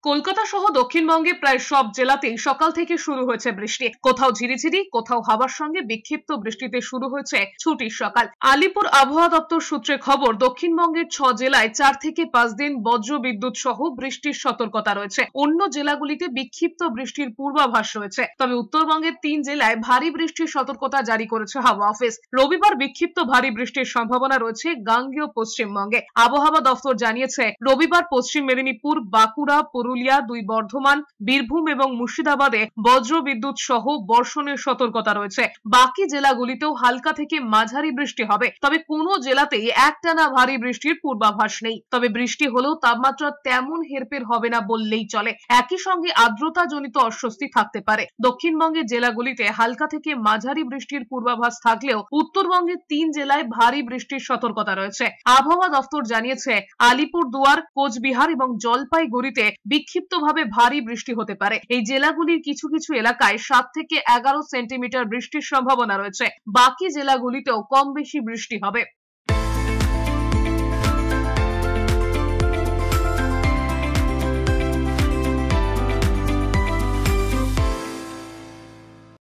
কলকাতা সহ দক্ষিণবঙ্গে প্রায় সব জেলাতেই সকাল থেকে শুরু হয়েছে বৃষ্টি। কোথাও ঝিরিঝিরি, কোথাও হাওয়ার সঙ্গে বিক্ষিপ্ত বৃষ্টিতে শুরু হয়েছে ছুটির সকাল। আলিপুর আবহাওয়া দপ্তর সূত্রে খবর, দক্ষিণবঙ্গের 6 জেলায় 4 থেকে 5 দিন বজ্র বিদ্যুৎ সহ বৃষ্টির সতর্কতা রয়েছে। অন্য জেলাগুলিতে বিক্ষিপ্ত বৃষ্টির পূর্বাভাস রয়েছে। তবে উত্তরবঙ্গের 3 জেলায় ভারী বৃষ্টির সতর্কতা জারি করেছে হাওয়া অফিস। রবিবার বিক্ষিপ্ত ভারী বৃষ্টির সম্ভাবনা রয়েছে গাঙ্গেয় পশ্চিমবঙ্গে। আবহাওয়া দপ্তর জানিয়েছে, রবিবার পশ্চিম মেদিনীপুর, বাঁকুড়া, পুরুলিয়া, 2 বর্ধমান, বীরভূম এবং মুর্শিদাবাদে বজ্র বিদ্যুৎ সহ বর্ষণের সতর্কতা রয়েছে। বাকি জেলাগুলিতেও হালকা থেকে মাঝারি বৃষ্টি হবে। তবে কোনো জেলাতেই একটানা ভারী বৃষ্টির পূর্বাভাস নেই। তবে বৃষ্টি হলেও তাপমাত্রা তেমন হেরফের হবে না বললেই চলে। একই সঙ্গে আর্দ্রতাজনিত অস্বস্তি থাকতে পারে। দক্ষিণবঙ্গের জেলাগুলিতে হালকা থেকে মাঝারি বৃষ্টির পূর্বাভাস থাকলেও উত্তরবঙ্গের 3 জেলায় ভারী বৃষ্টির সতর্কতা রয়েছে। আবহাওয়া দপ্তর জানিয়েছে, আলিপুরদুয়ার, কোচবিহার এবং জলপাইগুড়িতে বিক্ষিপ্তভাবে ভারী বৃষ্টি হতে পারে। এই জেলাগুলির কিছু কিছু এলাকায় 7 থেকে 11 সেন্টিমিটার বৃষ্টির সম্ভাবনা রয়েছে। বাকি জেলাগুলিতেও কম বেশি বৃষ্টি হবে।